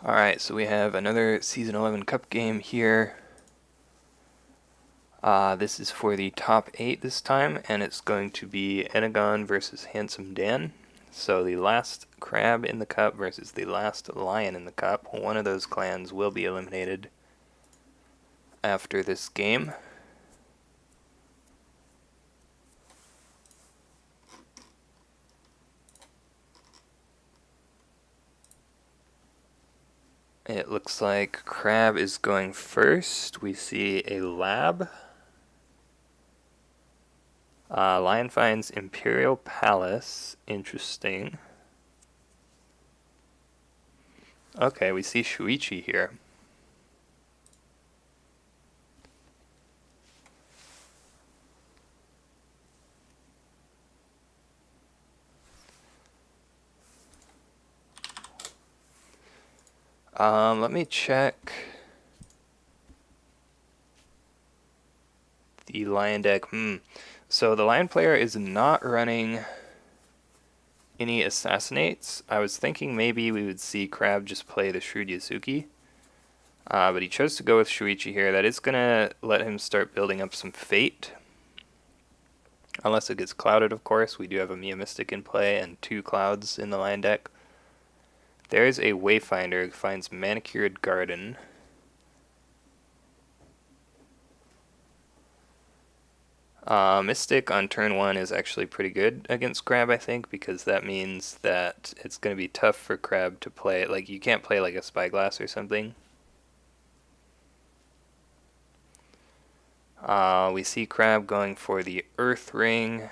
Alright, so we have another Season 11 Cup game here. This is for the top 8 this time, and it's going to be Enegon versus Handsome Dan. So the last crab in the cup versus the last lion in the cup. One of those clans will be eliminated after this game. It looks like crab is going first. We see a lab. Lion finds Imperial Palace. Interesting. Okay, we see Shuichi here. Let me check the lion deck. So the lion player is not running any assassinates. I was thinking maybe we would see Crab just play the Shrewd Yasuki. But he chose to go with Shuichi here. That is going to let him start building up some fate. Unless it gets clouded, of course. We do have a Mia Mystic in play and 2 clouds in the lion deck. There's a Wayfinder who finds Manicured Garden. Mystic on turn 1 is actually pretty good against Crab, I think, because that means that it's going to be tough for Crab to play. Like, you can't play like a Spyglass or something. We see Crab going for the Earth Ring.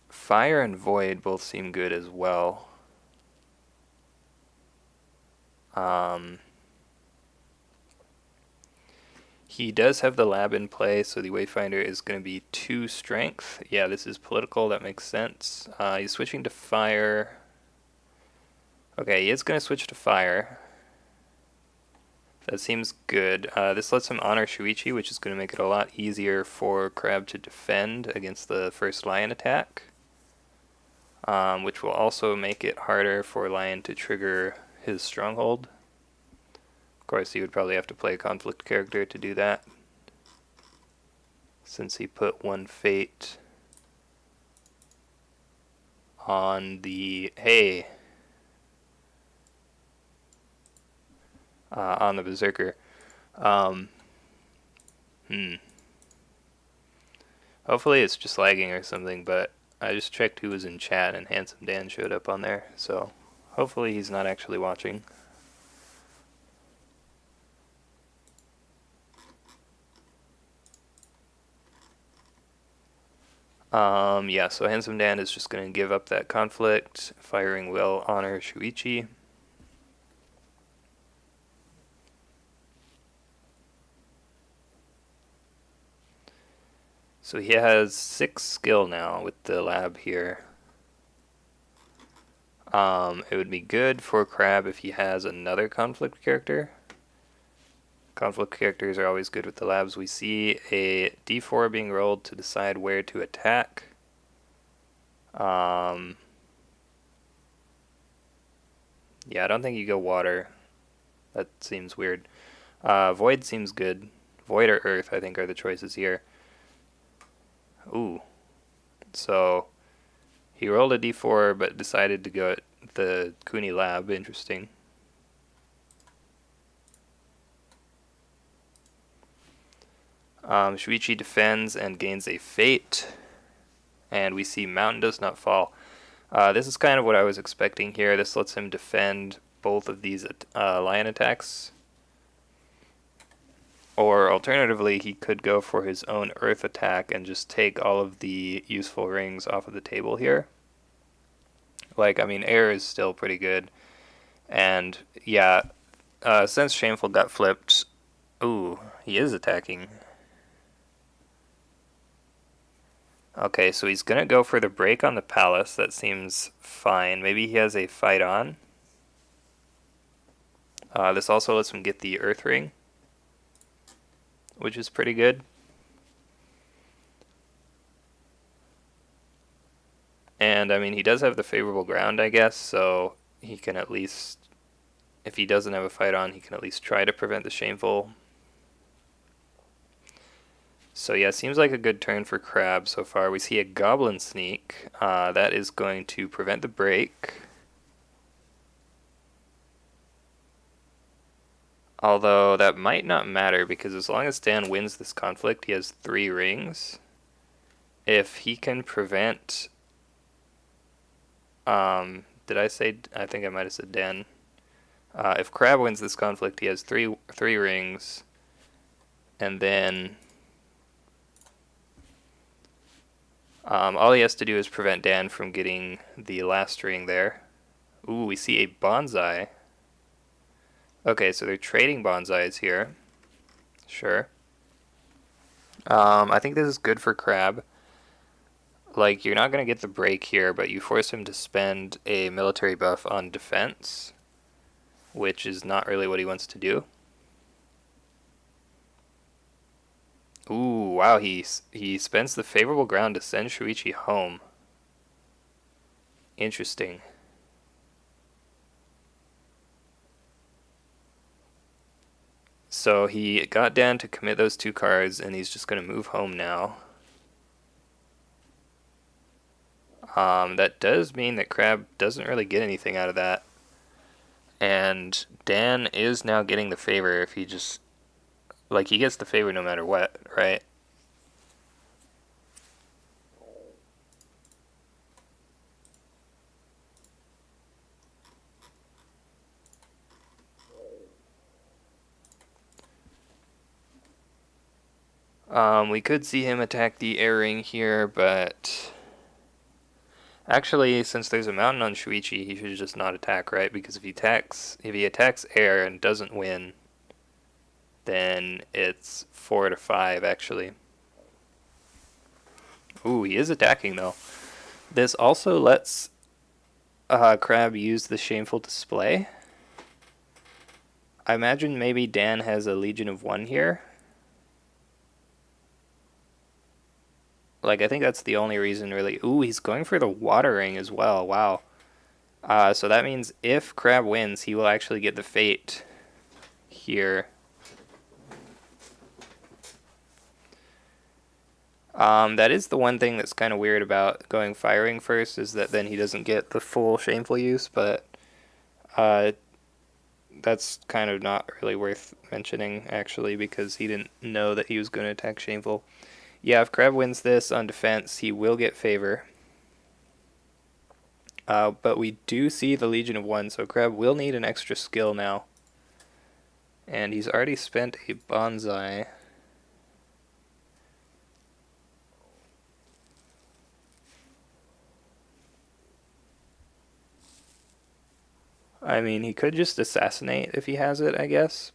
Fire and Void both seem good as well. He does have the lab in play, so the Wayfinder is going to be 2 strength. Yeah, this is political, that makes sense. He's switching to fire. Okay, he is going to switch to fire. That seems good. This lets him honor Shuichi, which is going to make it a lot easier for Crab to defend against the first lion attack. Which will also make it harder for Lion to trigger his stronghold. Of course, he would probably have to play a conflict character to do that, since he put 1 fate on the on the Berserker. Hopefully it's just lagging or something, but I just checked who was in chat and Handsome Dan showed up on there, so hopefully he's not actually watching. Yeah, so Handsome Dan is just going to give up that conflict. Firing will honor Shuichi. So he has 6 skill now with the lab here. It would be good for Crab if he has another conflict character. Conflict characters are always good with the labs. We see a d4 being rolled to decide where to attack. Yeah, I don't think you go water. That seems weird. Void seems good. Void or Earth, I think, are the choices here. Ooh. So he rolled a d4 but decided to go at the Kuni lab. Interesting. Shuichi defends and gains a fate. And we see Mountain Does Not Fall. This is kind of what I was expecting here. This lets him defend both of these lion attacks. Or alternatively, he could go for his own earth attack and just take all of the useful rings off of the table here. Like, I mean, air is still pretty good. And, yeah, since Shameful got flipped... Ooh, he is attacking. Okay, so he's going to go for the break on the palace. That seems fine. Maybe he has a fight on. This also lets him get the Earth Ring, which is pretty good. And I mean, he does have the favorable ground, I guess, so he can at least, if he doesn't have a fight on, he can at least try to prevent the shameful. So yeah, seems like a good turn for Crab so far. We see a Goblin Sneak. That is going to prevent the break. Although that might not matter, because as long as Dan wins this conflict, he has 3 rings. If he can prevent... did I say... I think I might have said Dan. If Crab wins this conflict, he has three rings. And then... all he has to do is prevent Dan from getting the last ring there. Ooh, we see a bonsai. Okay, so they're trading bonsais here. Sure. I think this is good for Crab. Like, you're not going to get the break here, but you force him to spend a military buff on defense, which is not really what he wants to do. Ooh, wow, he spends the favorable ground to send Shuichi home. Interesting. So he got Dan to commit those 2 cards, and he's just going to move home now. That does mean that Crab doesn't really get anything out of that. And Dan is now getting the favor if he just... Like, he gets the favor no matter what, right? We could see him attack the air ring here, but... Actually, since there's a mountain on Shuichi, he should just not attack, right? Because if he attacks air and doesn't win, then it's 4-5, actually. Ooh, he is attacking, though. This also lets Crab use the Shameful Display. I imagine maybe Dan has a Legion of 1 here. Like, I think that's the only reason, really. Ooh, he's going for the Water Ring as well. Wow. So that means if Crab wins, he will actually get the Fate here. That is the one thing that's kind of weird about going Fire Ring first, is that then he doesn't get the full Shameful use, but that's kind of not really worth mentioning, actually, because he didn't know that he was going to attack Shameful. Yeah, if Crab wins this on defense, he will get favor. But we do see the Legion of 1, so Crab will need an extra skill now. And he's already spent a bonsai. I mean, he could just assassinate if he has it, I guess.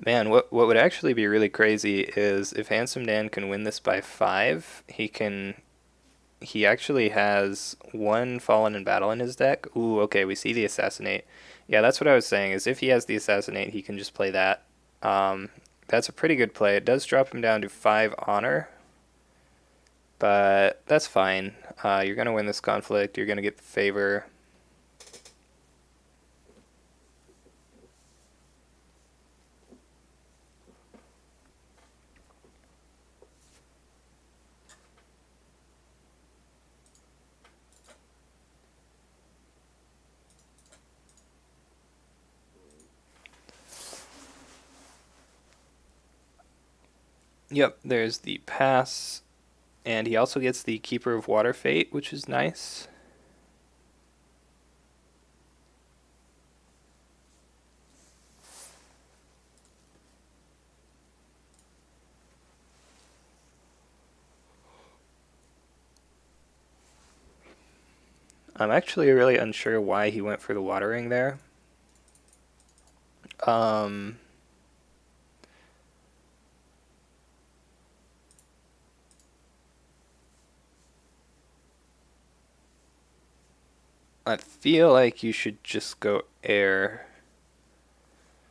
Man, what would actually be really crazy is if Handsome Dan can win this by 5, he actually has 1 Fallen in Battle in his deck. Ooh, okay, we see the Assassinate. Yeah, that's what I was saying, is if he has the Assassinate, he can just play that. That's a pretty good play. It does drop him down to 5 Honor, but that's fine. You're going to win this conflict. You're going to get the favor. Yep, there's the pass, and he also gets the Keeper of Water Fate, which is nice. I'm actually really unsure why he went for the Water Ring there. I feel like you should just go air.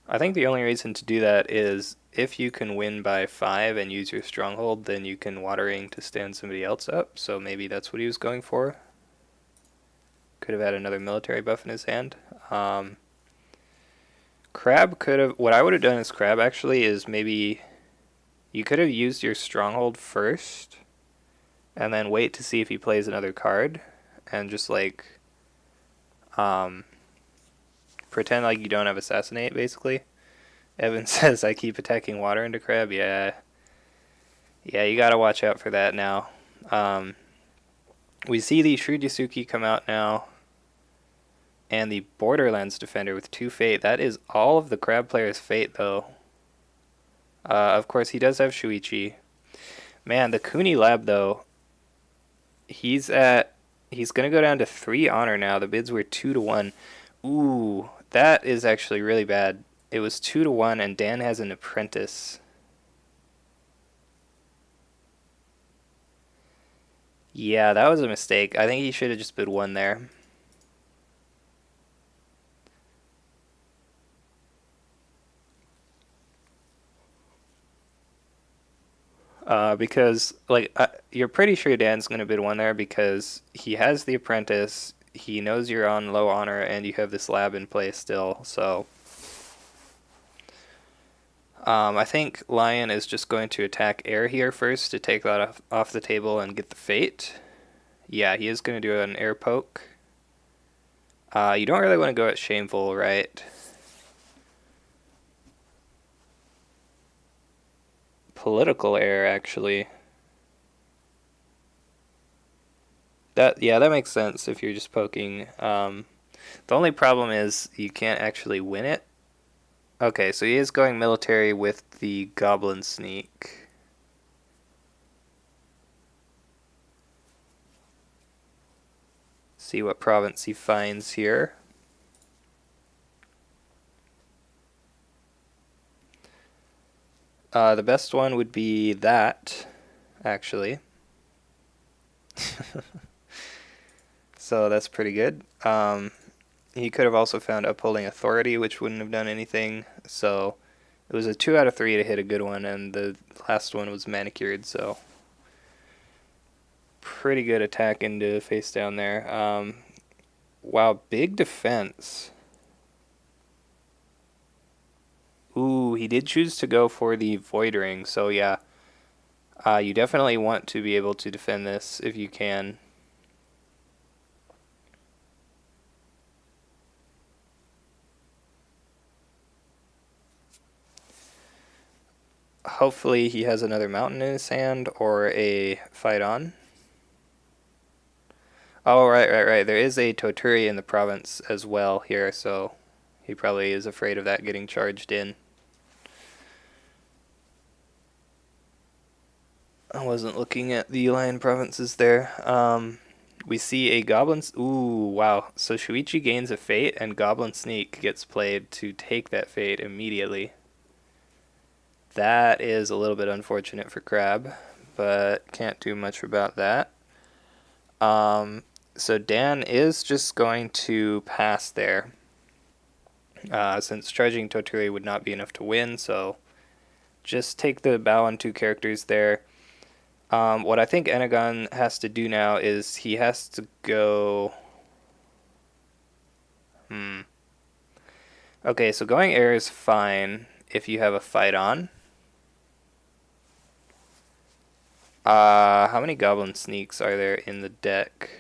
I think the only reason to do that is if you can win by 5 and use your stronghold, then you can watering to stand somebody else up. So maybe that's what he was going for. Could have had another military buff in his hand. Crab could have... What I would have done as Crab actually is maybe... You could have used your stronghold first and then wait to see if he plays another card and just like pretend like you don't have assassinate basically. Evan says I keep attacking water into Crab. Yeah, you gotta watch out for that now. We see the Shrudisuki come out now and the Borderlands Defender with 2 fate. That is all of the Crab player's fate though. Of course he does have Shuichi. Man, the Kuni Lab though, he's gonna go down to 3 honor now. The bids were 2-1. Ooh, that is actually really bad. It was 2-1 and Dan has an apprentice. Yeah, that was a mistake. I think he should have just bid 1 there. Because like you're pretty sure Dan's gonna bid 1 there because he has the apprentice, he knows you're on low honor, and you have this lab in place still. So I think Lion is just going to attack air here first to take that off the table and get the fate. Yeah, he is going to do an air poke. You don't really want to go at Shameful, right? Political air, actually. That makes sense if you're just poking. The only problem is you can't actually win it. Okay, so he is going military with the Goblin Sneak. See what province he finds here. The best one would be that, actually. So that's pretty good. He could have also found Upholding Authority, which wouldn't have done anything. So it was a 2 out of 3 to hit a good one, and the last one was manicured, so pretty good attack into face down there. Wow, big defense. Ooh, he did choose to go for the Void Ring, so yeah. You definitely want to be able to defend this if you can. Hopefully he has another mountain in his hand or a fight on. Oh, right. There is a Toturi in the province as well here, so he probably is afraid of that getting charged in. I wasn't looking at the Lion provinces there. We see a Goblin... Ooh, wow. So Shuichi gains a fate, and Goblin Sneak gets played to take that fate immediately. That is a little bit unfortunate for Crab, but can't do much about that. So Dan is just going to pass there. Since charging Toturi would not be enough to win, so just take the bow on 2 characters there. What I think Enegon has to do now is he has to go... Okay, so going air is fine if you have a fight on. How many Goblin Sneaks are there in the deck?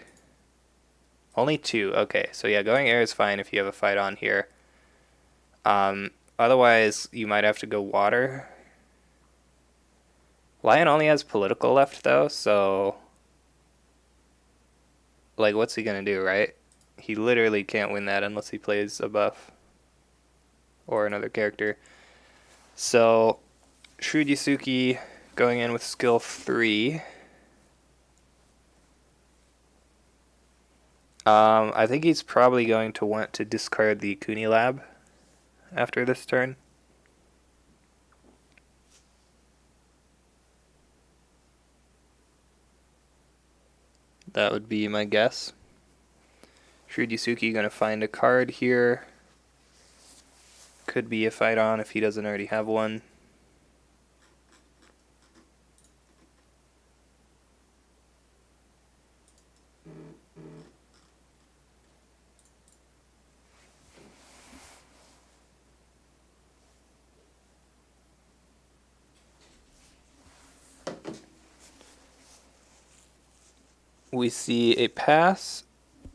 Only 2. Okay, so yeah, going air is fine if you have a fight on here. Otherwise, you might have to go water. Lion only has political left, though, so... Like, what's he gonna do, right? He literally can't win that unless he plays a buff. Or another character. So, Shrudisuki going in with skill 3. I think he's probably going to want to discard the Kuni Lab after this turn. That would be my guess. Shrewd Yusuke gonna find a card here. Could be a fight on if he doesn't already have one. We see a pass.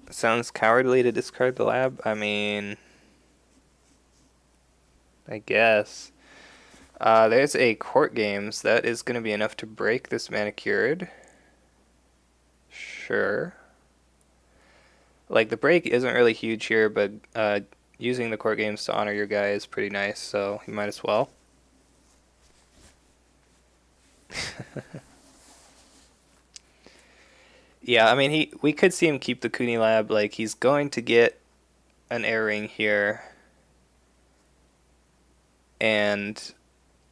Sounds cowardly to discard the lab. I mean, I guess. There's a court games. That is going to be enough to break this manicured. Sure. Like, the break isn't really huge here, but using the court games to honor your guy is pretty nice, so you might as well. Yeah, I mean, we could see him keep the Kuni Lab. Like, he's going to get an air ring here. And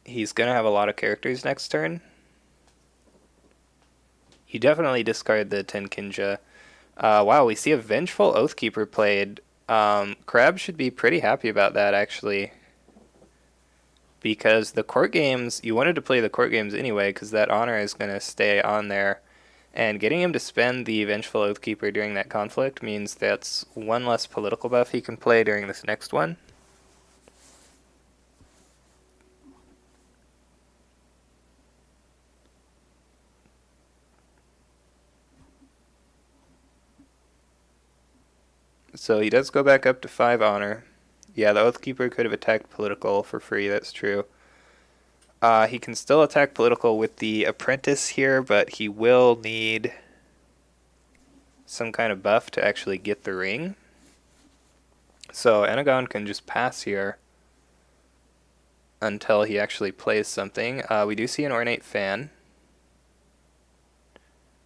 he's going to have a lot of characters next turn. You definitely discard the Tenkinja. Wow, we see a Vengeful Oathkeeper played. Crab should be pretty happy about that, actually. Because the court games, you wanted to play the court games anyway, because that honor is going to stay on there. And getting him to spend the Vengeful Oathkeeper during that conflict means that's one less political buff he can play during this next one. So he does go back up to 5 honor. Yeah, the Oathkeeper could have attacked political for free, that's true. He can still attack political with the Apprentice here, but he will need some kind of buff to actually get the ring. So enegon can just pass here until he actually plays something. We do see an Ornate Fan.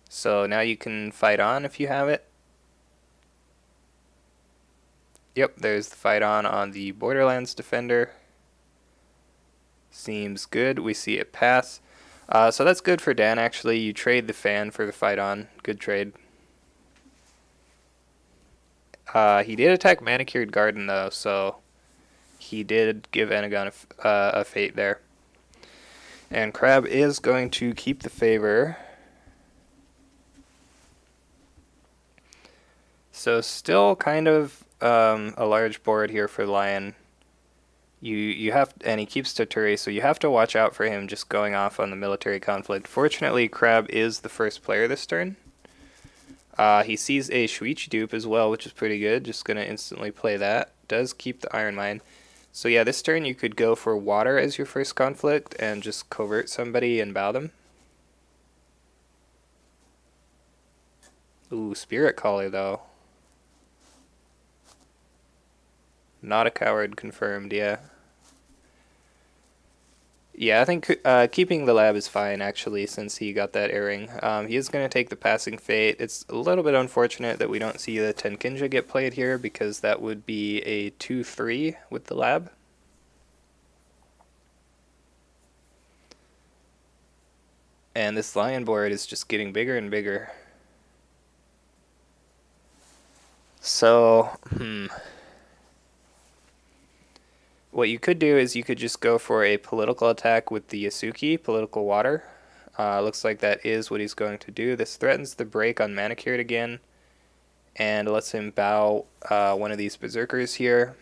So now you can fight on if you have it. Yep, there's the fight on the Borderlands Defender. Seems good. We see it pass. So that's good for Dan, actually. You trade the fan for the fight on. Good trade. He did attack Manicured Garden, though, so he did give enegon a fate there. And Crab is going to keep the favor. So still kind of a large board here for Lion. You have, and he keeps Toturi, so you have to watch out for him just going off on the military conflict. Fortunately, Crab is the first player this turn. He sees a Shuichi dupe as well, which is pretty good. Just going to instantly play that. Does keep the Iron Mine. So yeah, this turn you could go for water as your first conflict and just covert somebody and bow them. Ooh, Spirit Caller though. Not a coward confirmed, yeah. Yeah, I think keeping the lab is fine, actually, since he got that airing. He is going to take the Passing Fate. It's a little bit unfortunate that we don't see the Tenkinja get played here, because that would be a 2-3 with the lab. And this Lion board is just getting bigger and bigger. So, what you could do is you could just go for a political attack with the Yasuki, political water. Looks like that is what he's going to do. This threatens the break on Manicured again, and lets him bow one of these Berserkers here.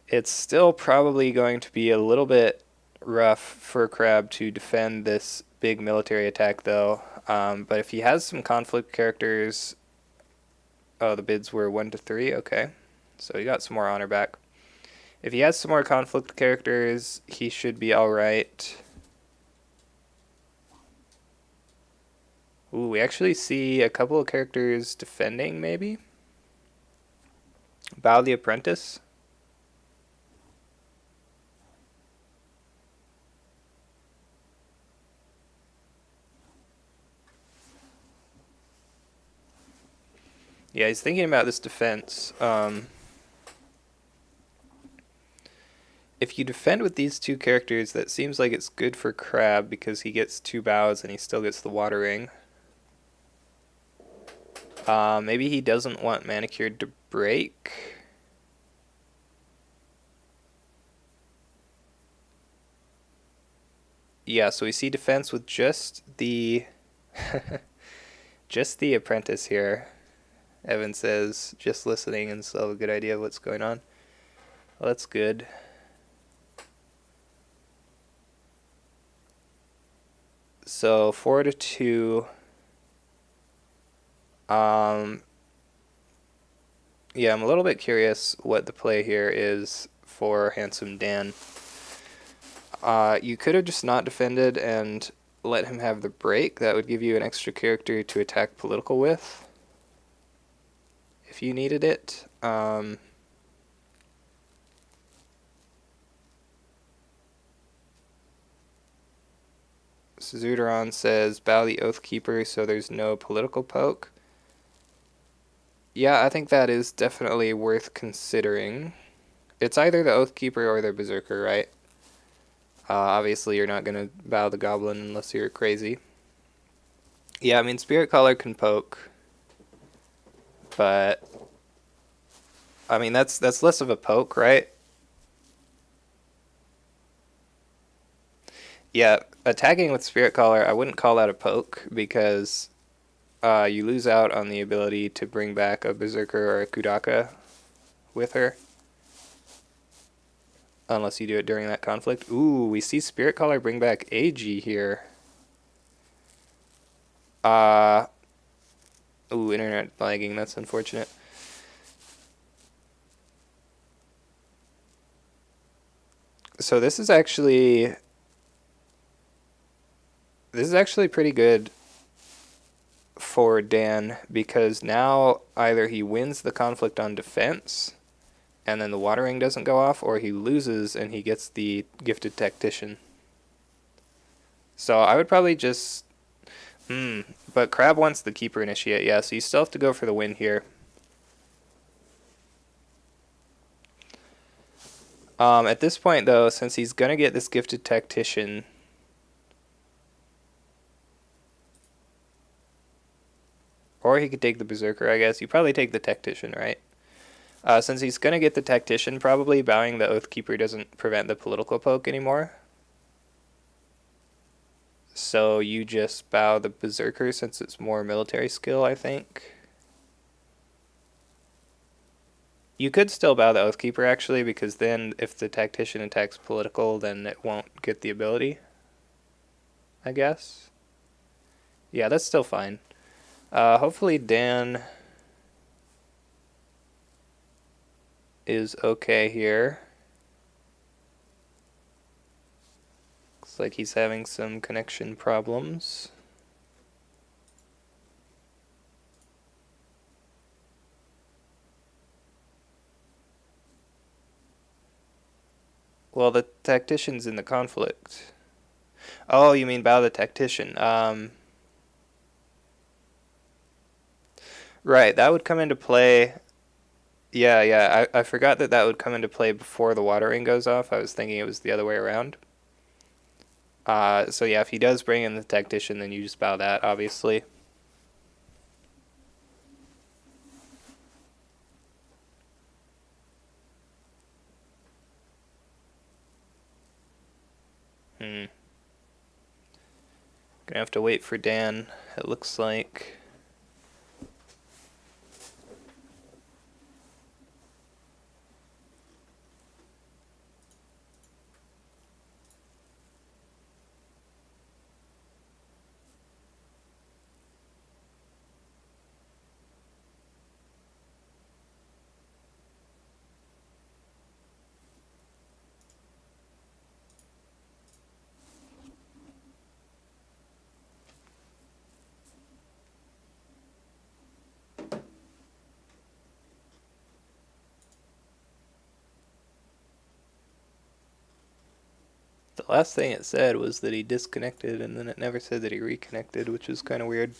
It's still probably going to be a little bit rough for Crab to defend this big military attack, though. But if he has some conflict characters... Oh, the bids were 1-3, okay. So he got some more honor back. If he has some more conflict characters, he should be alright. Ooh, we actually see a couple of characters defending, maybe? Bow the Apprentice. Yeah, he's thinking about this defense. If you defend with these two characters, that seems like it's good for Crab because he gets 2 bows and he still gets the water ring. Maybe he doesn't want Manicured to break. Yeah, so we see defense with just the just the apprentice here. Evan says, just listening and still have a good idea of what's going on. Well, that's good. So 4-2. Yeah, I'm a little bit curious what the play here is for Handsome Dan. You could have just not defended and let him have the break. That would give you an extra character to attack political with, if you needed it. Zuderon says, bow the Oathkeeper so there's no political poke. Yeah, I think that is definitely worth considering. It's either the Oathkeeper or the Berserker, right? Obviously, you're not going to bow the Goblin unless you're crazy. Yeah, I mean, Spirit Caller can poke, but I mean that's less of a poke, right? Yeah, attacking with Spirit Caller, I wouldn't call that a poke because you lose out on the ability to bring back a Berserker or a Kudaka with her. Unless you do it during that conflict. Ooh, we see Spirit Caller bring back AG here. Ooh, internet lagging, that's unfortunate. So this is actually pretty good for Dan because now either he wins the conflict on defense and then the watering doesn't go off, or he loses and he gets the gifted tactician. So I would probably just but Crab wants the keeper initiate, yeah, so you still have to go for the win here. At this point though, since he's gonna get this gifted tactician, or he could take the Berserker, I guess. You probably take the Tactician, right? Since he's going to get the Tactician, probably bowing the Oathkeeper doesn't prevent the political poke anymore. So you just bow the Berserker since it's more military skill, I think. You could still bow the Oathkeeper, actually, because then if the Tactician attacks political, then it won't get the ability, I guess. Yeah, that's still fine. Hopefully Dan is okay here. Looks like he's having some connection problems. Well, the tactician's in the conflict. Oh, you mean bow the tactician. Right, that would come into play. Yeah, I forgot that would come into play before the watering goes off. I was thinking it was the other way around. So yeah, if he does bring in the tactician, then you just bow that, obviously. Gonna have to wait for Dan, it looks like. The last thing it said was that he disconnected, and then it never said that he reconnected, which is kind of weird.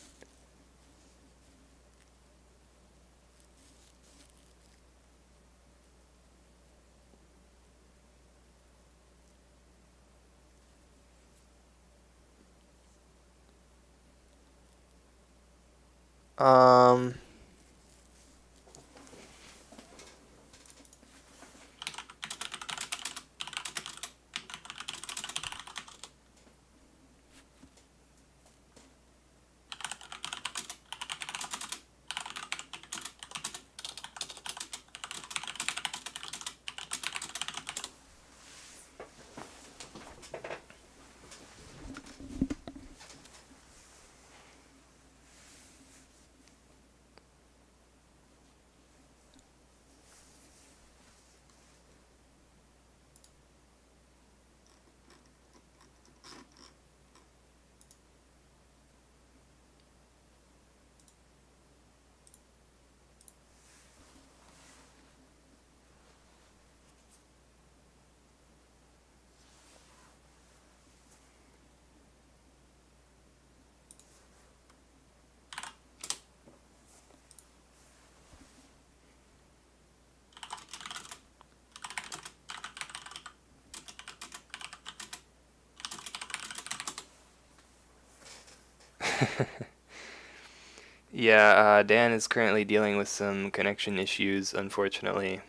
Yeah, Dan is currently dealing with some connection issues, unfortunately.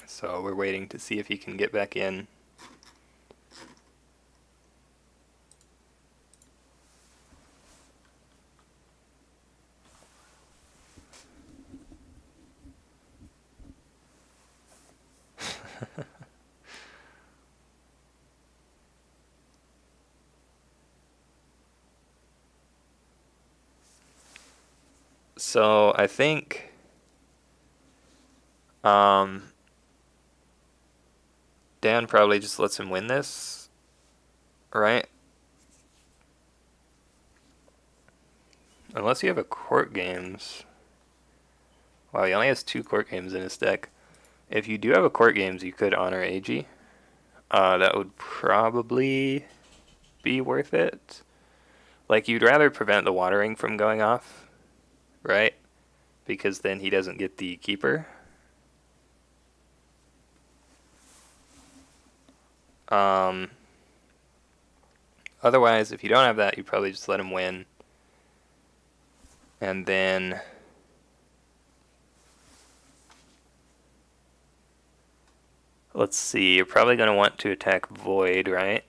So we're waiting to see if he can get back in. So I think um, Dan probably just lets him win this, right? Unless you have a court games. Wow, he only has 2 court games in his deck. If you do have a court games, you could honor AG. That would probably be worth it. Like, you'd rather prevent the watering from going off, right? Because then he doesn't get the keeper. Um, Otherwise, if you don't have that, you probably just let him win. And then let's see, you're probably going to want to attack Void, right?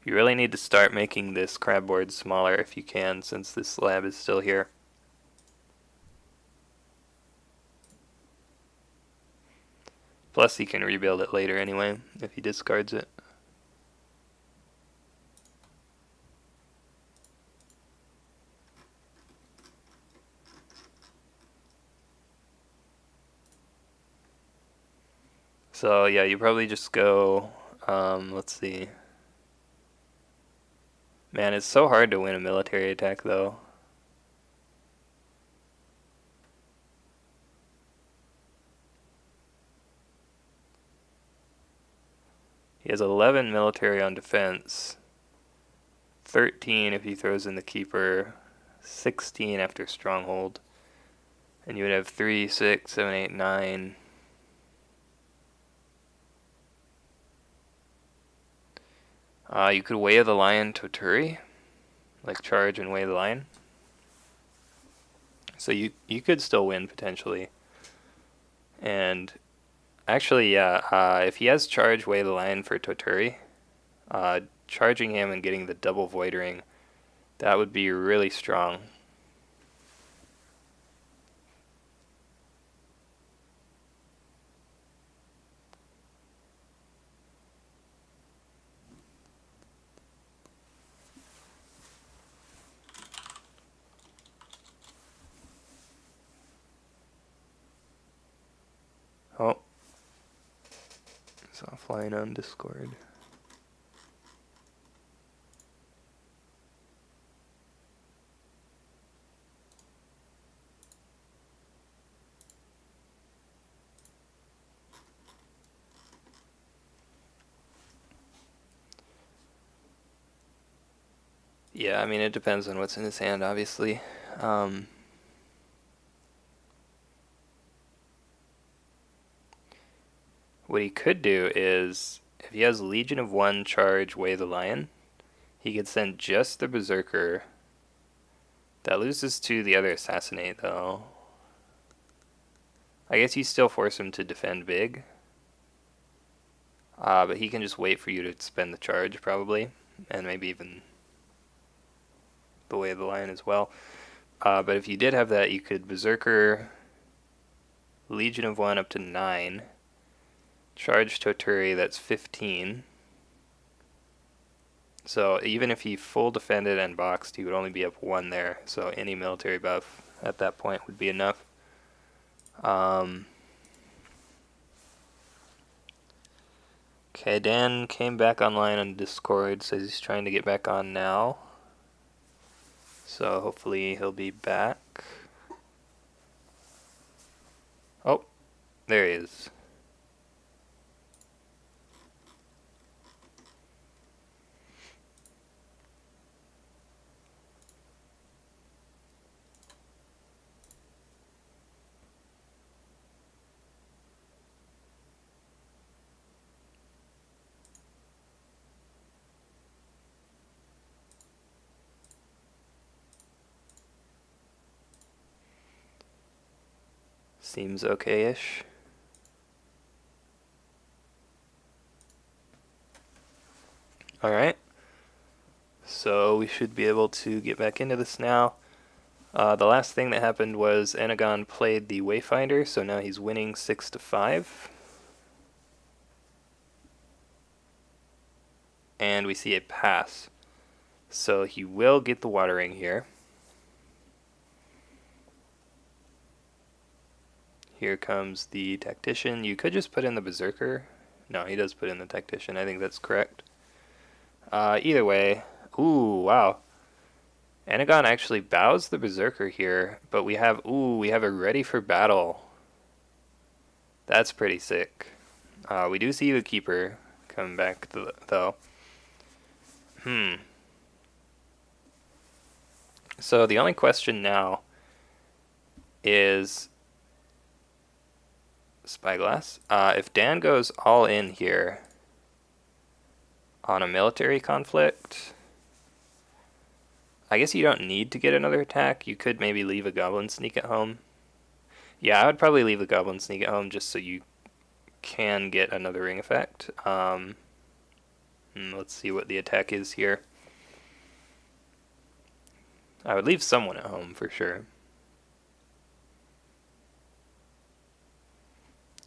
You really need to start making this crab board smaller if you can, since this lab is still here. Plus, he can rebuild it later anyway, if he discards it. So yeah, you probably just go, let's see. Man, it's so hard to win a military attack though. He has 11 military on defense, 13 if he throws in the keeper, 16 after stronghold, and you would have 3, 6, 7, 8, 9. You could Way of the Lion Toturi, like charge and Way of the Lion. So you could still win potentially. And actually, yeah, if he has charge Way of the Lion for Toturi, charging him and getting the double Void Ring, that would be really strong. Oh, it's offline on Discord. Yeah, I mean, it depends on what's in his hand, obviously. What he could do is, if he has Legion of One charge Way of the Lion, he could send just the Berserker. That loses to the other Assassinate, though. I guess you still force him to defend big. But he can just wait for you to spend the charge, probably. And maybe even the Way of the Lion as well. But if you did have that, you could Berserker Legion of One up to 9. Charge Toturi, that's 15. So even if he full defended and boxed, he would only be up 1 there. So any military buff at that point would be enough. Okay, Dan came back online on Discord, says he's trying to get back on now. So hopefully he'll be back. Oh, there he is. Seems okay-ish. Alright. So we should be able to get back into this now. The last thing that happened was Enegon played the Wayfinder, so now he's winning 6-5. And we see a pass. So he will get the watering here. Here comes the Tactician. You could just put in the Berserker. No, he does put in the Tactician. I think that's correct. Either way. Ooh, wow. Enegon actually bows the Berserker here, but we have a ready for battle. That's pretty sick. We do see the Keeper come back though. So the only question now is Spyglass. If Dan goes all in here on a military conflict, I guess you don't need to get another attack. You could maybe leave a Goblin Sneak at home. Yeah, I would probably leave the Goblin Sneak at home just so you can get another ring effect. Let's see what the attack is here. I would leave someone at home for sure.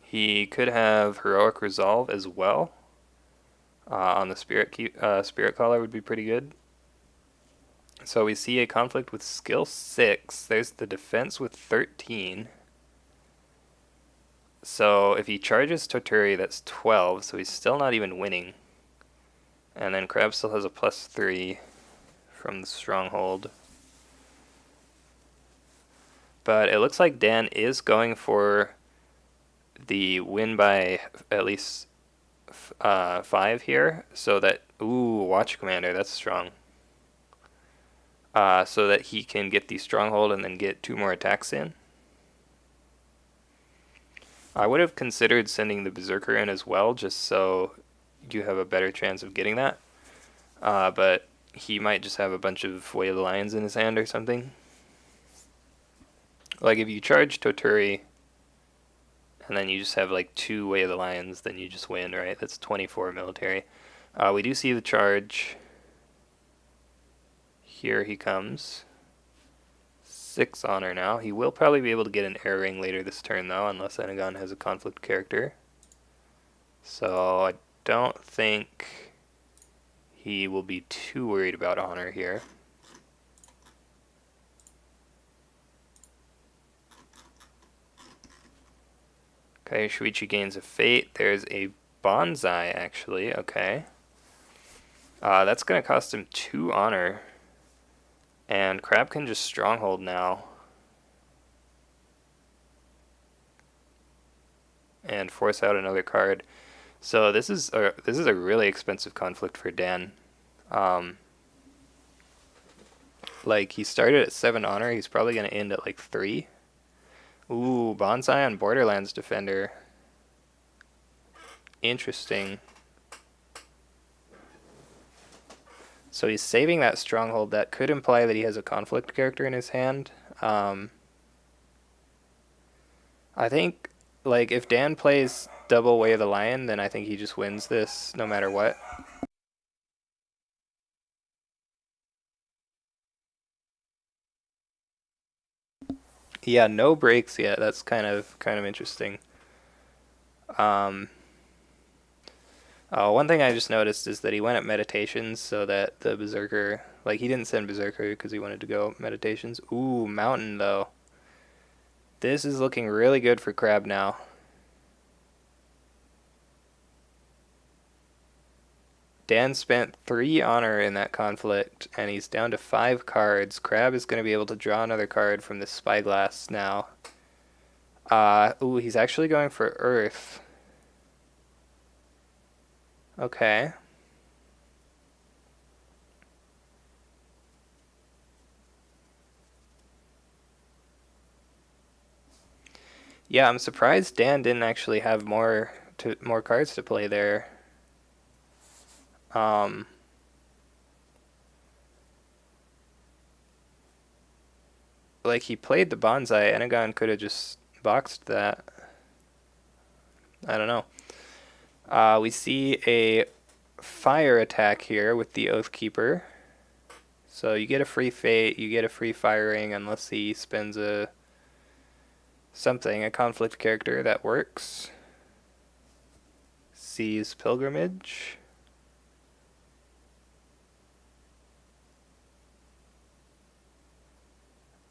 He could have Heroic Resolve as well. On the Spirit Caller would be pretty good. So we see a conflict with skill 6. There's the defense with 13. So if he charges Toturi, that's 12, so he's still not even winning. And then Crab still has a +3 from the Stronghold. But it looks like Dan is going for the win by at least 5 here, so that, ooh, Watch Commander, that's strong. So that he can get the Stronghold and then get 2 more attacks in. I would have considered sending the Berserker in as well, just so you have a better chance of getting that. But he might just have a bunch of Way of the Lions in his hand or something. Like if you charge Toturi and then you just have like 2 Way of the Lions, then you just win, right? That's 24 military. We do see the charge. Here he comes. 6 honor now. He will probably be able to get an air ring later this turn though, unless Enegon has a conflict character. So I don't think he will be too worried about honor here. Okay, Shuichi gains a fate. There's a bonsai actually, okay. That's gonna cost him 2 honor. And Crab can just Stronghold now. And force out another card. So this is a really expensive conflict for Dan. Like he started at 7 honor, he's probably gonna end at like 3. Ooh, Bonsai on Borderlands Defender. Interesting. So he's saving that Stronghold. That could imply that he has a conflict character in his hand. I think, like, if Dan plays double Way of the Lion, then I think he just wins this no matter what. Yeah, no breaks yet. That's kind of interesting. One thing I just noticed is that he went at Meditations so that the Berserker, like he didn't send Berserker because he wanted to go Meditations. Ooh, Mountain though. This is looking really good for Crab now. Dan spent 3 honor in that conflict, and he's down to 5 cards. Crab is going to be able to draw another card from the Spyglass now. Ooh, he's actually going for Earth. Okay. Yeah, I'm surprised Dan didn't actually have more cards to play there. Like he played the Bonsai. Enegon could have just boxed that. I don't know. We see a fire attack here with the Oathkeeper. So you get a free fate, you get a free firing unless he spends a conflict character that works. Sees Pilgrimage.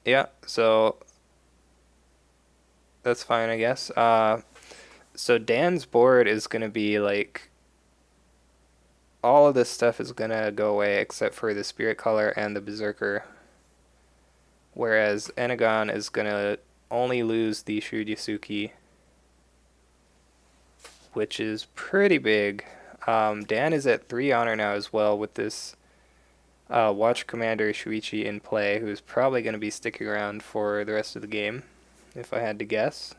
Yeah, so that's fine, I guess. So Dan's board is going to be like all of this stuff is going to go away except for the Spirit Color and the Berserker. Whereas Enegon is going to only lose the Shuryusuki, which is pretty big. Dan is at 3 honor now as well with this Watch Commander Shuichi in play, who's probably going to be sticking around for the rest of the game, if I had to guess.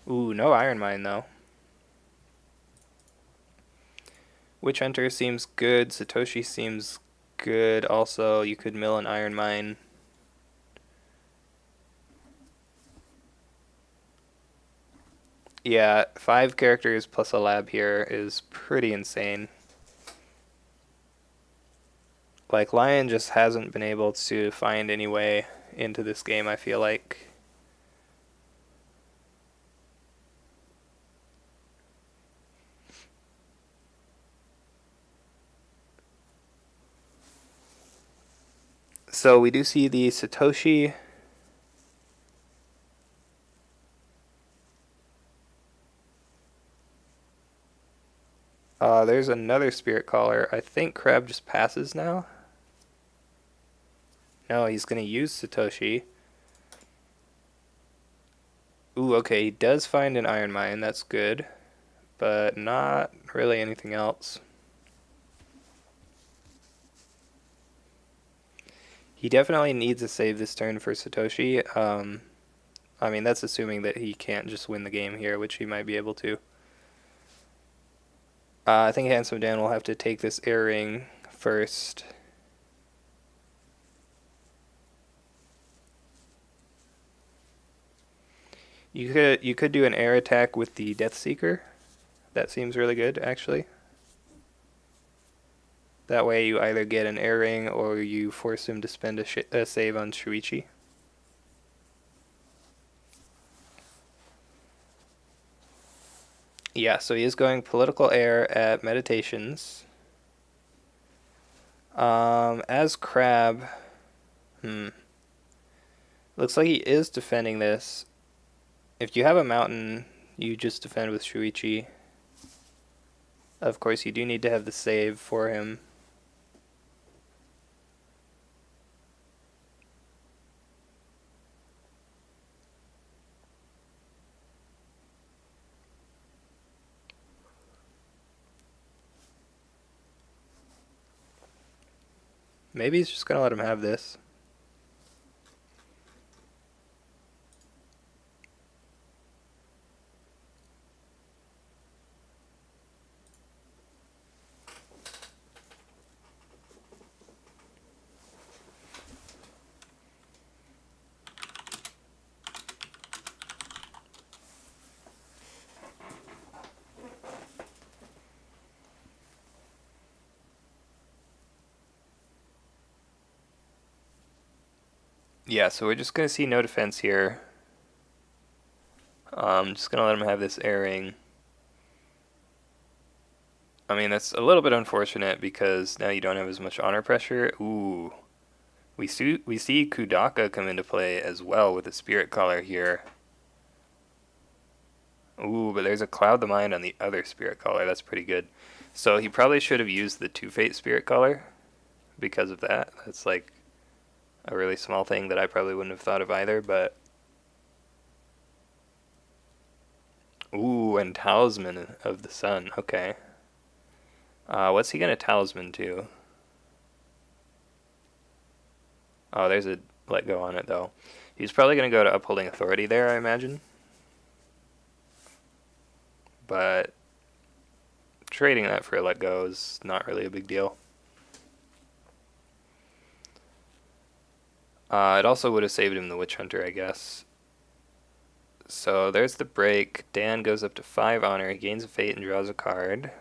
Ooh, no Iron Mine though. Witch Hunter seems good. Satoshi seems good. Also, you could mill an Iron Mine. Yeah, 5 characters plus a lab here is pretty insane. Like, Lion just hasn't been able to find any way into this game, I feel like. So we do see the Satoshi. There's another Spirit Caller. I think Crab just passes now. No, he's going to use Satoshi. Ooh, okay, he does find an Iron Mine. That's good. But not really anything else. He definitely needs a save this turn for Satoshi. I mean, that's assuming that he can't just win the game here, which he might be able to. I think Handsome Dan will have to take this air ring first. You could do an air attack with the Death Seeker. That seems really good, actually. That way you either get an air ring or you force him to spend a save on Shuichi. Yeah, so he is going political air at Meditations. As Crab, looks like he is defending this. If you have a mountain, you just defend with Shuichi. Of course, you do need to have the save for him. Maybe he's just going to let him have this. Yeah, so we're just going to see no defense here. Just going to let him have this airing. I mean, that's a little bit unfortunate because now you don't have as much honor pressure. Ooh. We see Kudaka come into play as well with the Spirit Caller here. Ooh, but there's a Cloud the Mind on the other Spirit Caller. That's pretty good. So he probably should have used the 2-Fate Spirit Caller because of that. That's like a really small thing that I probably wouldn't have thought of either, but... Ooh, and Talisman of the Sun. Okay. What's he gonna Talisman to? Oh, there's a let go on it, though. He's probably gonna go to Upholding Authority there, I imagine. But trading that for a let go is not really a big deal. It also would have saved him the Witch Hunter, I guess. So there's the break. Dan goes up to 5 honor. He gains a fate and draws a card.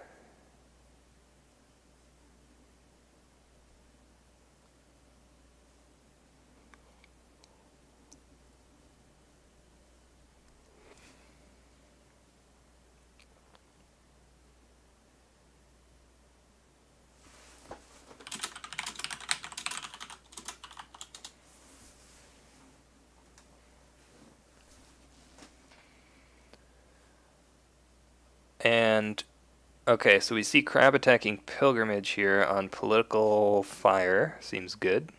And okay, so we see Crab attacking Pilgrimage here on political fire. Seems good.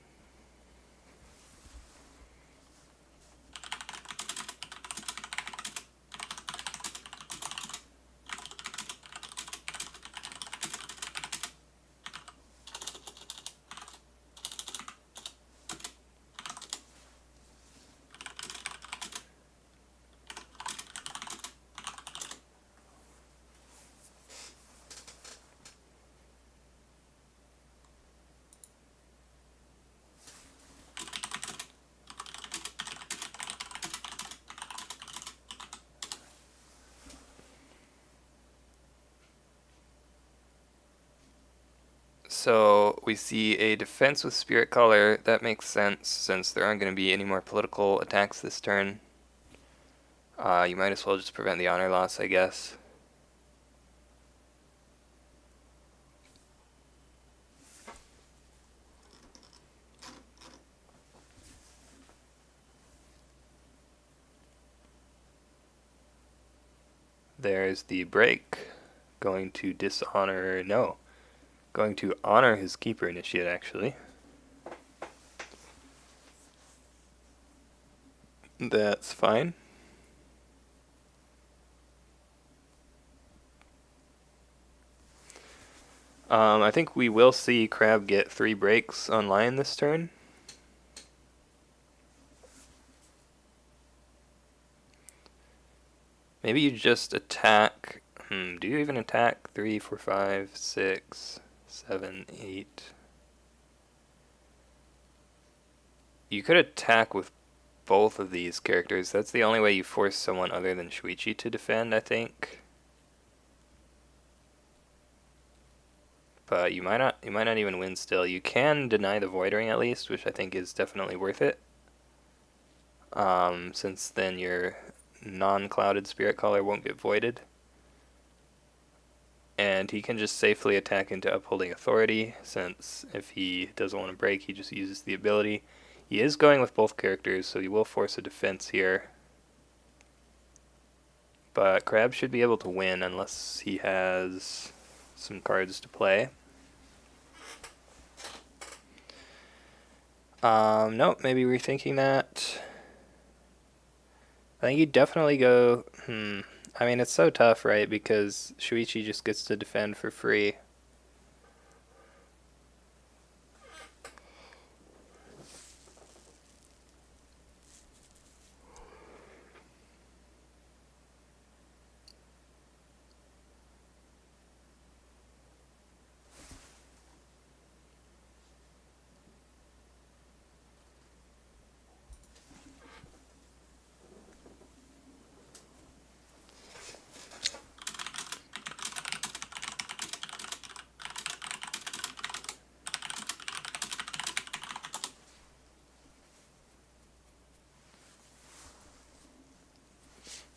So we see a defense with Spirit Color. That makes sense since there aren't going to be any more political attacks this turn. You might as well just prevent the honor loss, I guess. There's the break. Going to dishonor, no. Going to honor his Keeper Initiate, actually. That's fine. I think we will see Crab get 3 breaks online this turn. Maybe you just attack. Do you even attack 3, 4, 5, 6, 7, 8? You could attack with both of these characters. That's the only way you force someone other than Shuichi to defend, I think. But you might not even win still. You can deny the Void Ring at least, which I think is definitely worth it. Since then your non-clouded Spirit Caller won't get voided. And he can just safely attack into Upholding Authority, since if he doesn't want to break, he just uses the ability. He is going with both characters, so he will force a defense here. But Crab should be able to win unless he has some cards to play. Nope, maybe rethinking that. I think you definitely go, I mean, it's so tough, right? Because Shuichi just gets to defend for free.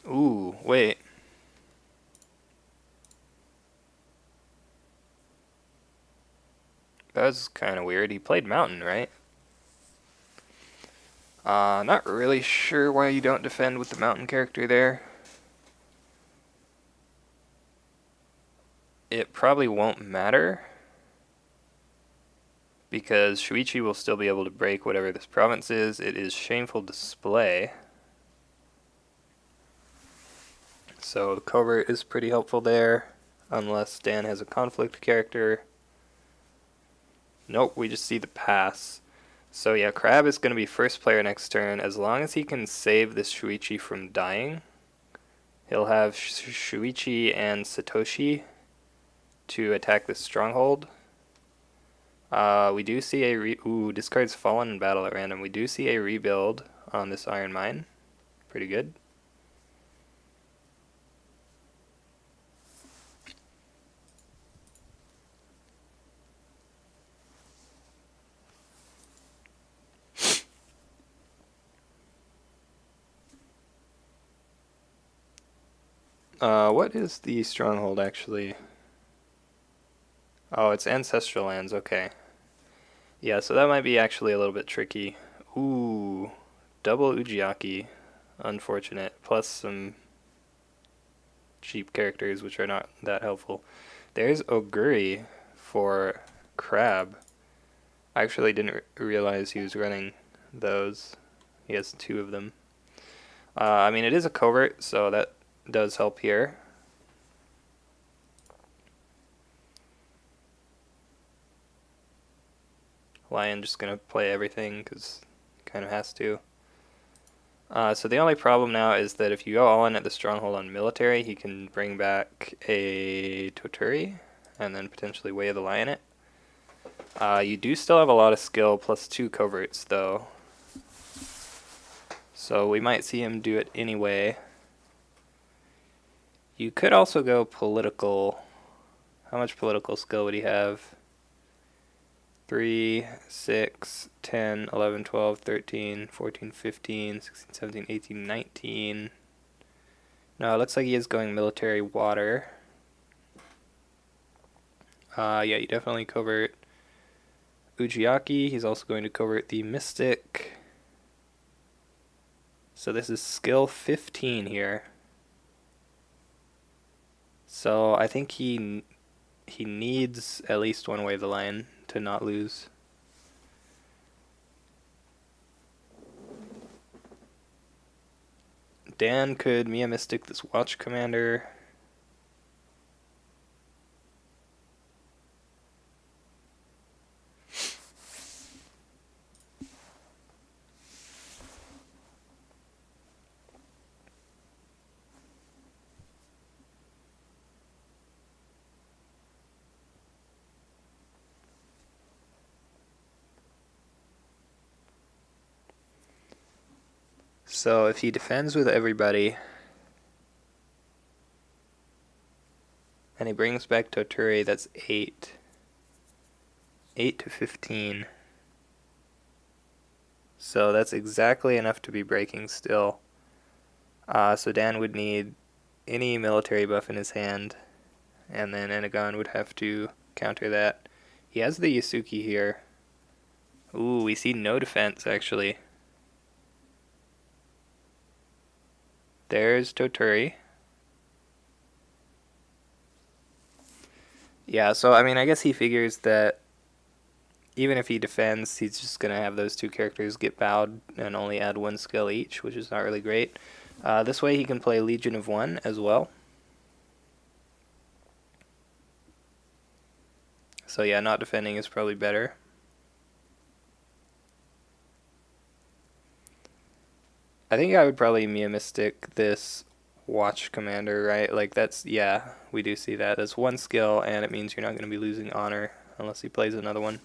Ooh, wait. That was kind of weird. He played Mountain, right? Not really sure why you don't defend with the Mountain character there. It probably won't matter, because Shuichi will still be able to break whatever this province is. It is Shameful Display. So the covert is pretty helpful there, unless Dan has a conflict character. Nope, we just see the pass. So yeah, Crab is going to be first player next turn. As long as he can save this Shuichi from dying, he'll have Shuichi and Satoshi to attack this stronghold. We do see a discards Fallen in battle at random. We do see a rebuild on this Iron Mine. Pretty good. What is the stronghold actually? Oh, it's ancestral lands, okay. Yeah, so that might be actually a little bit tricky. Ooh, double Ujiaki. Unfortunate. Plus some cheap characters, which are not that helpful. There's Oguri for Crab. I actually didn't realize he was running those. He has two of them. I mean, it is a covert, so that does help here. Lion just going to play everything because kind of has to. So the only problem now is that if you go all in at the stronghold on military, he can bring back a Toturi and then potentially Way of the Lion it. You do still have a lot of skill plus 2 coverts though. So we might see him do it anyway. You could also go political. How much political skill would he have? 3, 6, 10, 11, 12, 13, 14, 15, 16, 17, 18, 19. No, it looks like he is going military water. Yeah, you definitely covert Ujiaki. He's also going to covert the Mystic. So this is skill 15 here. So I think he needs at least one Way of the Lion to not lose. Dan could Mia Mystic this Watch Commander. So if he defends with everybody, and he brings back Toturi, that's 8. 8 to 15. So that's exactly enough to be breaking still. So Dan would need any military buff in his hand, and then Enegon would have to counter that. He has the Yasuki here. Ooh, we see no defense actually. There's Toturi. Yeah, so I mean, I guess he figures that even if he defends, he's just going to have those two characters get bowed and only add 1 skill each, which is not really great. This way he can play Legion of 1 as well. So yeah, not defending is probably better. I think I would probably Mia Mystic this Watch Commander, right? Like that's, yeah, we do see that. That's 1 skill, and it means you're not going to be losing honor unless he plays another one.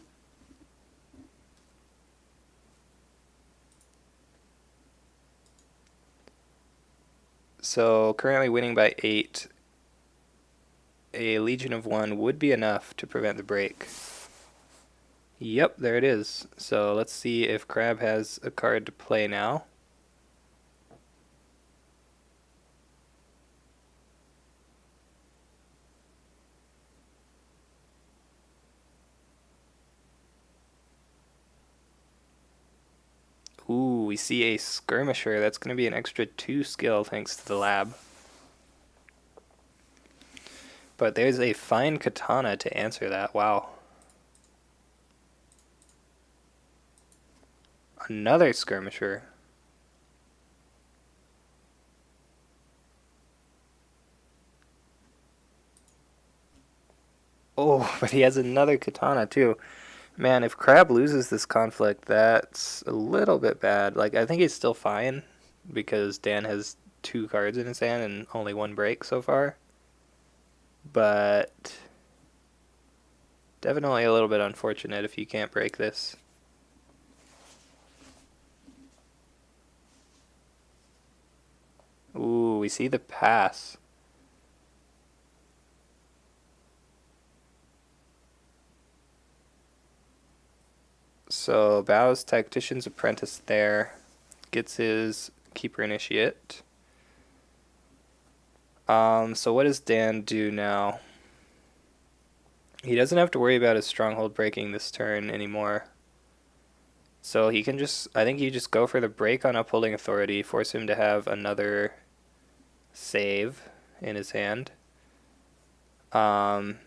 So currently winning by 8. A Legion of 1 would be enough to prevent the break. Yep, there it is. So let's see if Crab has a card to play now. Ooh, we see a Skirmisher. That's going to be an extra 2 skill thanks to the lab. But there's a fine katana to answer that. Wow. Another Skirmisher. Oh, but he has another katana too. Man, if Crab loses this conflict, that's a little bit bad. Like, I think he's still fine because Dan has 2 cards in his hand and only 1 break so far. But definitely a little bit unfortunate if you can't break this. Ooh, we see the pass. So Bao's Tactician's Apprentice there gets his Keeper Initiate. So what does Dan do now? He doesn't have to worry about his stronghold breaking this turn anymore. So he can just, I think you just go for the break on Upholding Authority, force him to have another save in his hand. And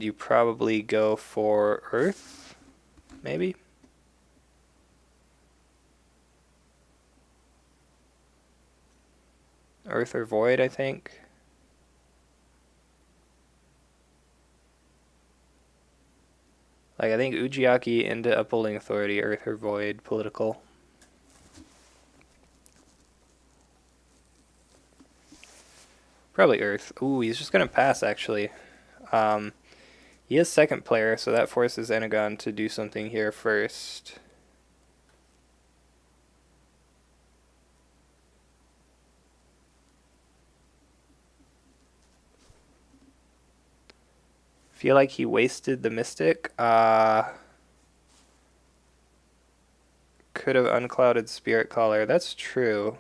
you probably go for Earth, maybe? Earth or Void, I think. Like, I think Ujiaki into Upholding Authority, Earth or Void, political. Probably Earth. Ooh, he's just going to pass, actually. He is second player, so that forces Enegon to do something here first. Feel like he wasted the Mystic. Could have unclouded Spirit Caller. That's true.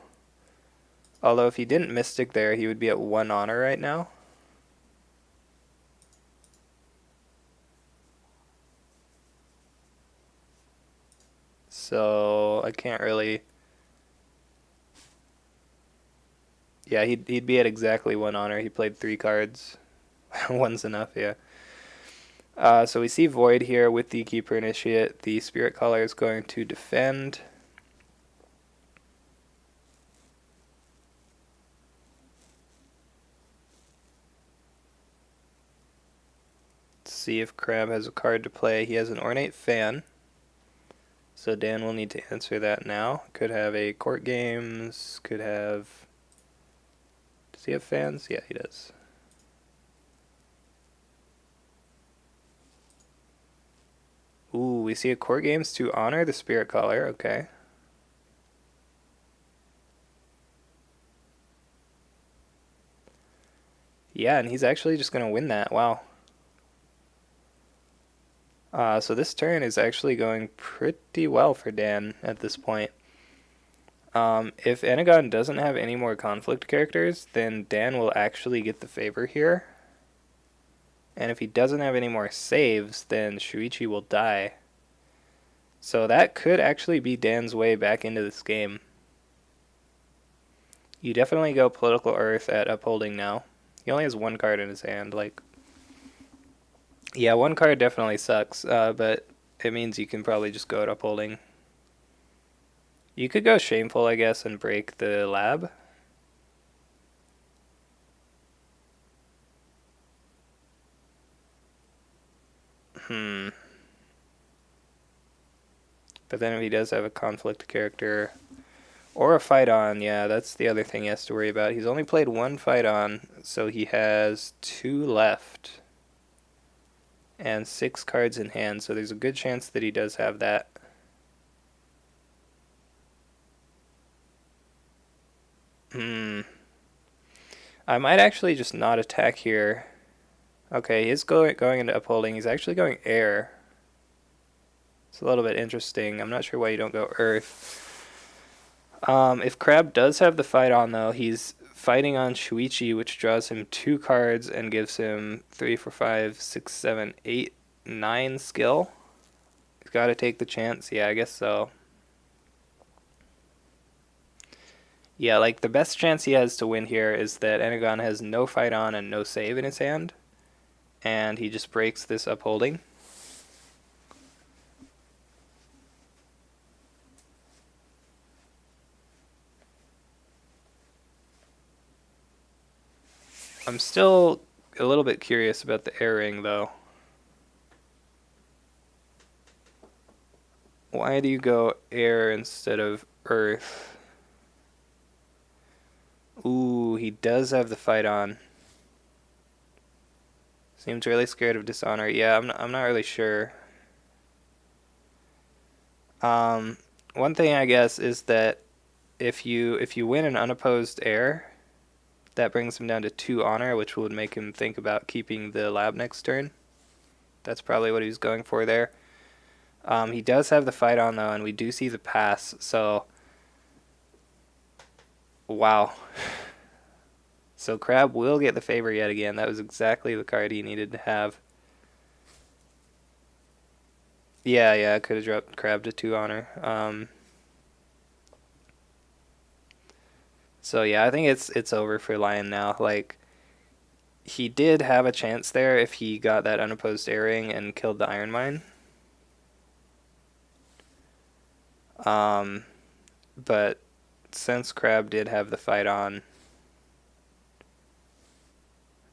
Although if he didn't Mystic there, he would be at 1 honor right now. So I can't really... Yeah, he'd be at exactly 1 honor. He played 3 cards. One's enough, yeah. So we see Void here with the Keeper Initiate. The Spirit Caller is going to defend. Let's see if Crab has a card to play. He has an Ornate Fan. So Dan will need to answer that now. Could have a Court Games, could have... Does he have fans? Yeah, he does. Ooh, we see a Court Games to honor the Spirit Caller. Okay. Yeah, and he's actually just going to win that. Wow. So this turn is actually going pretty well for Dan at this point. If Enegon doesn't have any more conflict characters, then Dan will actually get the favor here. And if he doesn't have any more saves, then Shuichi will die. So that could actually be Dan's way back into this game. You definitely go Political Earth at Upholding now. He only has 1 card in his hand. Like, yeah, 1 card definitely sucks, but it means you can probably just go at Upholding. You could go Shameful, I guess, and break the lab. But then if he does have a conflict character or a fight on, yeah, that's the other thing he has to worry about. He's only played 1 fight on, so he has 2 left. And 6 cards in hand, so there's a good chance that he does have that. I might actually just not attack here. Okay, he is going into Upholding. He's actually going Air. It's a little bit interesting. I'm not sure why you don't go Earth. If Crab does have the fight on, though, he's fighting on Shuichi, which draws him 2 cards and gives him 3, 4, 5, 6, 7, 8, 9 skill. He's got to take the chance. Yeah, I guess so. Yeah, like the best chance he has to win here is that Enegon has no fight on and no save in his hand. And he just breaks this Upholding. I'm still a little bit curious about the air ring, though. Why do you go air instead of earth? Ooh, he does have the fight on. Seems really scared of dishonor. Yeah, I'm not really sure. One thing I guess is that if you win an unopposed air, that brings him down to 2 honor, which would make him think about keeping the lab next turn. That's probably what he's going for there. He does have the fight on, though, and we do see the pass, so Wow. So Crab will get the favor yet again. That was exactly the card he needed to have. Yeah, yeah, I could have dropped Crab to 2 honor. So yeah, I think it's over for Lion now. Like, he did have a chance there if he got that unopposed air ring and killed the Iron Mine. Um, but since Crab did have the fight on,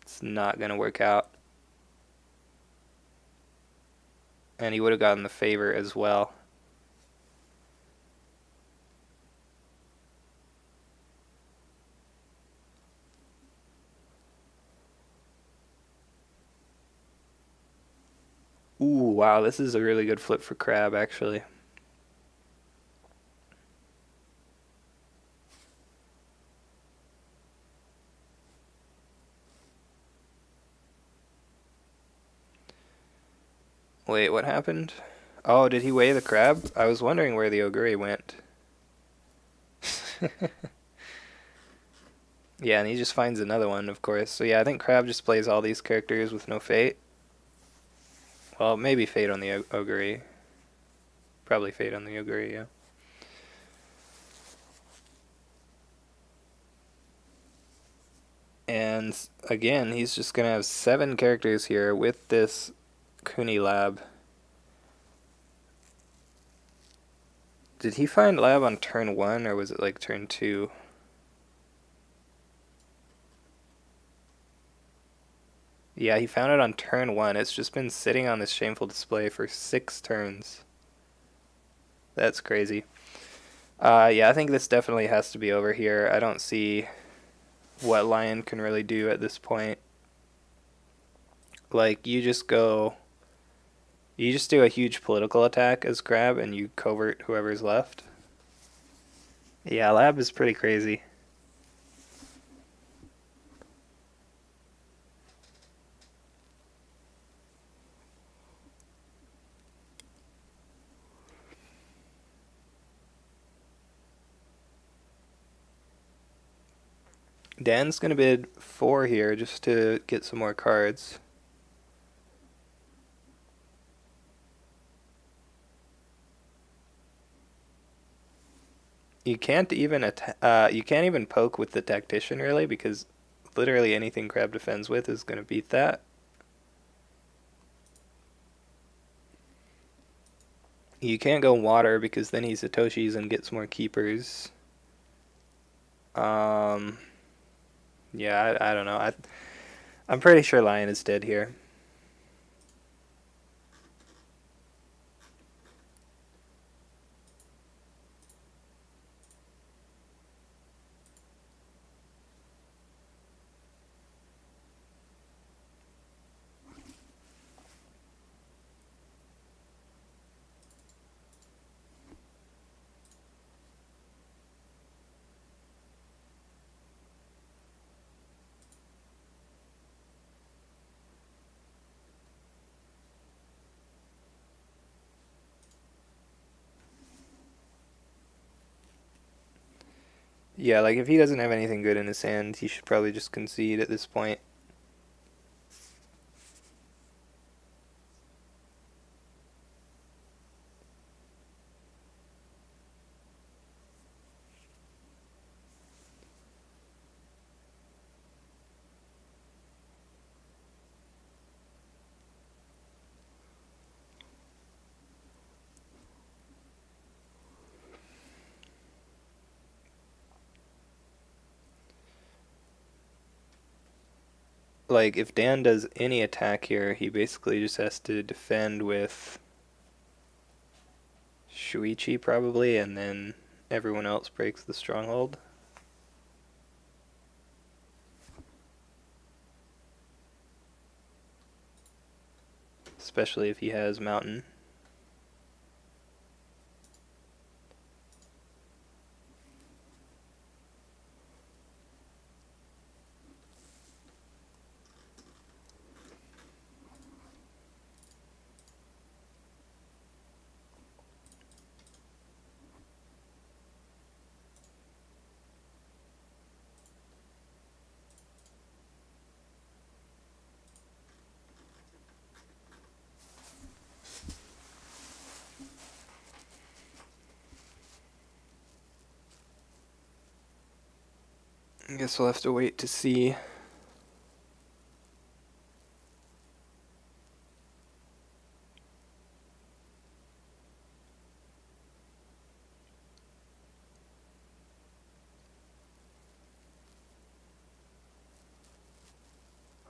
it's not gonna work out. And he would have gotten the favor as well. Ooh, wow, this is a really good flip for Crab, actually. Wait, what happened? Oh, did he weigh the Crab? I was wondering where the Oguri went. Yeah, and he just finds another one, of course. So yeah, I think Crab just plays all these characters with no fate. Well, maybe fate on the Oguri. Probably fate on the Oguri, yeah. And again, he's just gonna have 7 characters here with this Kuni Lab. Did he find Lab on turn 1 or was it like turn 2? Yeah, he found it on turn 1. It's just been sitting on this shameful display for 6 turns. That's crazy. Yeah, I think this definitely has to be over here. I don't see what Lion can really do at this point. Like, you just do a huge political attack as Crab and you covert whoever's left. Yeah, Lab is pretty crazy. Dan's gonna bid 4 here just to get some more cards. You can't even you can't even poke with the Tactician really because literally anything Crab defends with is gonna beat that. You can't go water because then he Satoshis and gets more keepers. Um, yeah, I don't know. I'm pretty sure Lion is dead here. Yeah, like if he doesn't have anything good in his hand, he should probably just concede at this point. Like if Dan does any attack here, he basically just has to defend with Shuichi probably, and then everyone else breaks the stronghold. Especially if he has Mountain. guess we'll have to wait to see.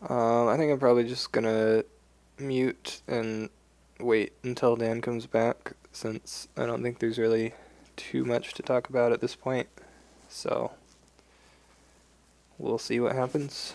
I think I'm probably just gonna mute and wait until Dan comes back, since I don't think there's really too much to talk about at this point. So we'll see what happens.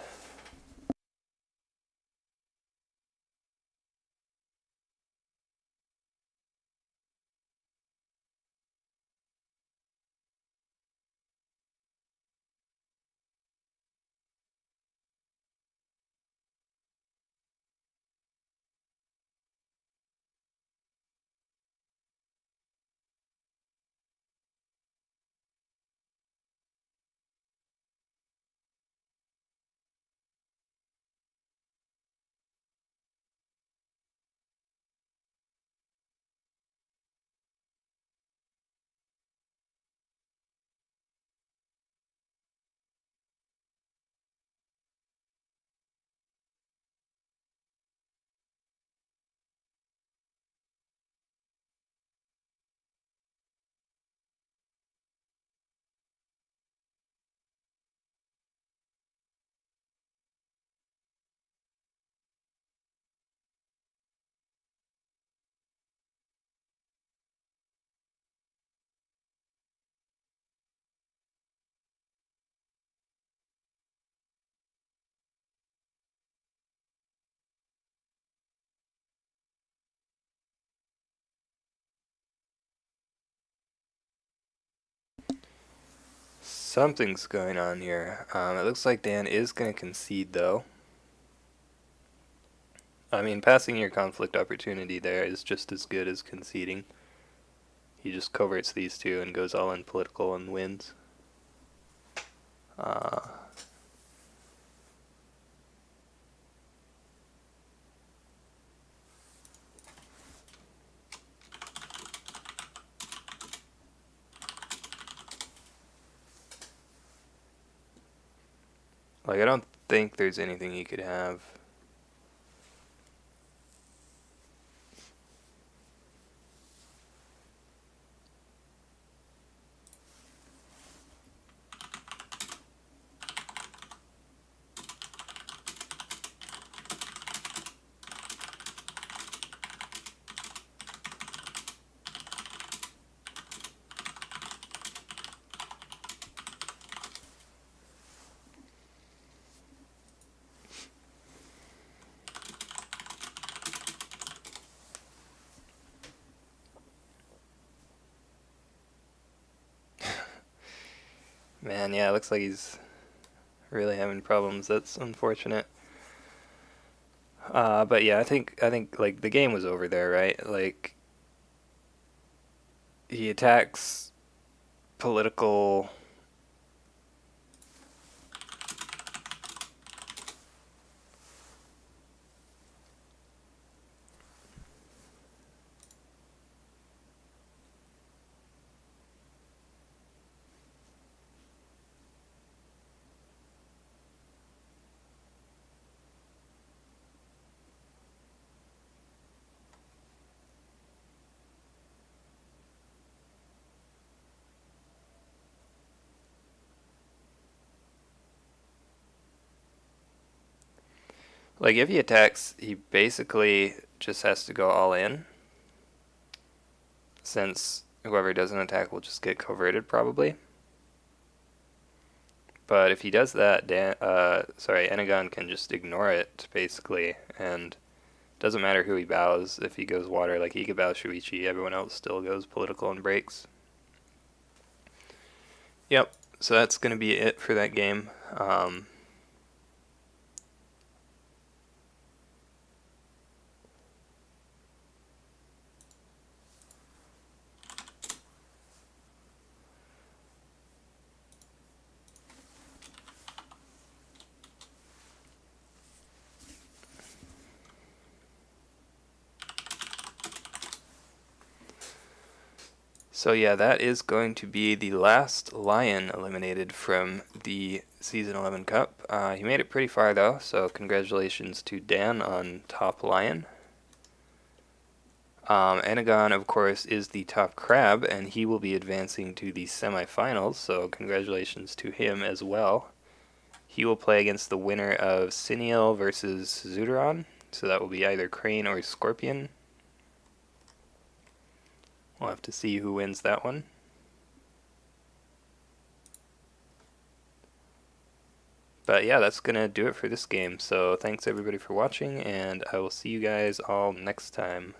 Something's going on here. It looks like Dan is going to concede, though. I mean, passing your conflict opportunity there is just as good as conceding. He just coverts these two and goes all in political and wins. Like, I don't think there's anything he could have. Man, yeah, it looks like he's really having problems. That's unfortunate. But yeah, I think like the game was over there, right? Like he attacks political. Like if he attacks, he basically just has to go all in, since whoever doesn't attack will just get coverted probably. But if he does that, enegon can just ignore it basically, and doesn't matter who he bows. If he goes water, like he could bow Shuichi, everyone else still goes political and breaks. Yep. So that's gonna be it for that game. So yeah, that is going to be the last lion eliminated from the Season 11 Cup. He made it pretty far though, so congratulations to Dan on top lion. Enegon, of course, is the top crab, and he will be advancing to the semifinals, so congratulations to him as well. He will play against the winner of Cineal versus Zooteron, so that will be either Crane or Scorpion. We'll have to see who wins that one. But yeah, that's going to do it for this game. So thanks everybody for watching, and I will see you guys all next time.